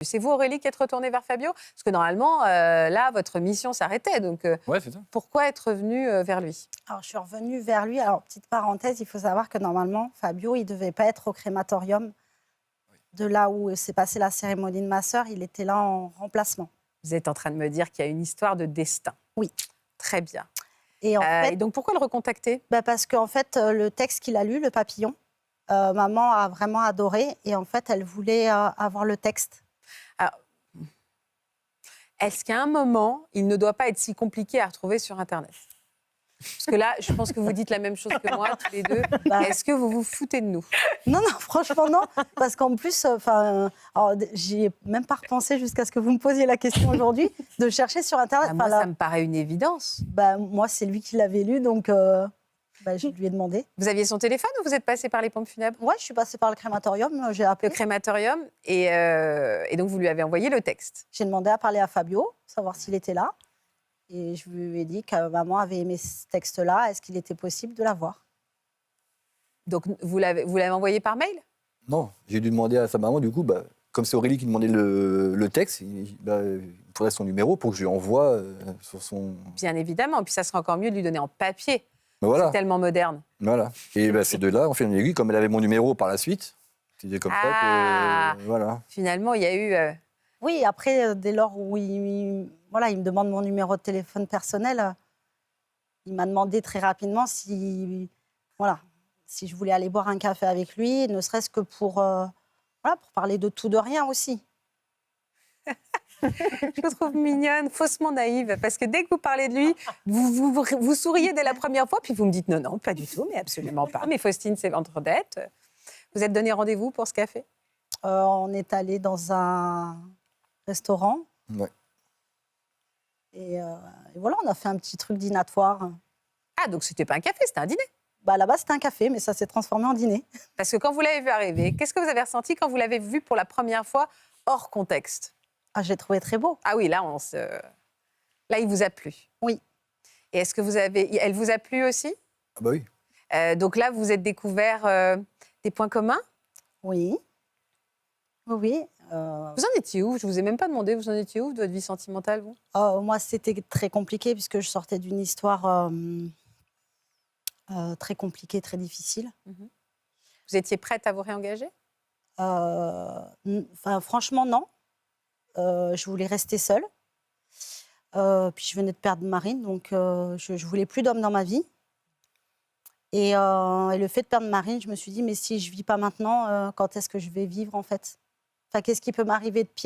C'est vous, Aurélie, qui êtes retournée vers Fabio? Parce que normalement, là, votre mission s'arrêtait. Donc, Ouais, c'est ça. pourquoi être revenue vers lui? Alors, je suis revenue vers lui. Alors, petite parenthèse, il faut savoir que normalement, Fabio, il ne devait pas être au crématorium de là où s'est passée la cérémonie de ma sœur. Il était là en remplacement. Vous êtes en train de me dire qu'il y a une histoire de destin. Oui. Très bien. Et, et donc, pourquoi le recontacter? Parce qu'en fait, le texte qu'il a lu, Le Papillon, maman a vraiment adoré. Et en fait, elle voulait avoir le texte. Alors, est-ce qu'à un moment, il ne doit pas être si compliqué à retrouver sur Internet? Parce que là, je pense que vous dites la même chose que moi, tous les deux. Est-ce que vous vous foutez de nous? Non, franchement, non. Parce qu'en plus, j'y ai même pas repensé jusqu'à ce que vous me posiez la question aujourd'hui, de chercher sur Internet. Moi, ça me paraît une évidence. Moi, c'est lui qui l'avait lu, donc je lui ai demandé. Vous aviez son téléphone ou vous êtes passé par les pompes funèbres? Ouais, je suis passée par le crématorium, j'ai appelé. Le crématorium, et donc vous lui avez envoyé le texte. J'ai demandé à parler à Fabio, savoir s'il était là. Et je lui ai dit que maman avait aimé ce texte-là. Est-ce qu'il était possible de l'avoir? Donc, vous l'avez envoyé par mail? Non, j'ai dû demander à sa maman, du coup, comme c'est Aurélie qui demandait le texte, il faudrait son numéro pour que je lui envoie sur son... Bien évidemment, et puis ça serait encore mieux de lui donner en papier. Voilà. C'est tellement moderne. Voilà. Et c'est de là, en fait, aiguille, comme elle avait mon numéro par la suite, c'était comme ça que... Voilà. Finalement, il y a eu... Oui, après, dès lors où il me demande mon numéro de téléphone personnel, il m'a demandé très rapidement si je voulais aller boire un café avec lui, ne serait-ce que pour parler de tout, de rien aussi. Je vous trouve mignonne, faussement naïve, parce que dès que vous parlez de lui, vous souriez dès la première fois, puis vous me dites non, pas du tout, mais absolument pas. Mais Faustine, c'est Vendredette. Vous êtes donné rendez-vous pour ce café? On est allé dans un restaurant. Ouais. Et voilà, on a fait un petit truc dînatoire. Ah, donc c'était pas un café, c'était un dîner? Là-bas, c'était un café, mais ça s'est transformé en dîner. Parce que quand vous l'avez vu arriver, qu'est-ce que vous avez ressenti quand vous l'avez vu pour la première fois hors contexte? Ah, j'ai trouvé très beau. Ah oui, là, il vous a plu. Oui. Et est-ce que elle vous a plu aussi? Ah bah oui. Donc là, vous êtes découvert des points communs? Oui. Oui. Vous en étiez où? Je ne vous ai même pas demandé, vous en étiez où de votre vie sentimentale, vous? Moi, c'était très compliqué puisque je sortais d'une histoire très compliquée, très difficile. Vous étiez prête à vous réengager? Franchement, non. Je voulais rester seule. Puis je venais de perdre Marine, donc je ne voulais plus d'homme dans ma vie. Et le fait de perdre Marine, je me suis dit, mais si je ne vis pas maintenant, quand est-ce que je vais vivre, en fait? Qu'est-ce qui peut m'arriver de pire?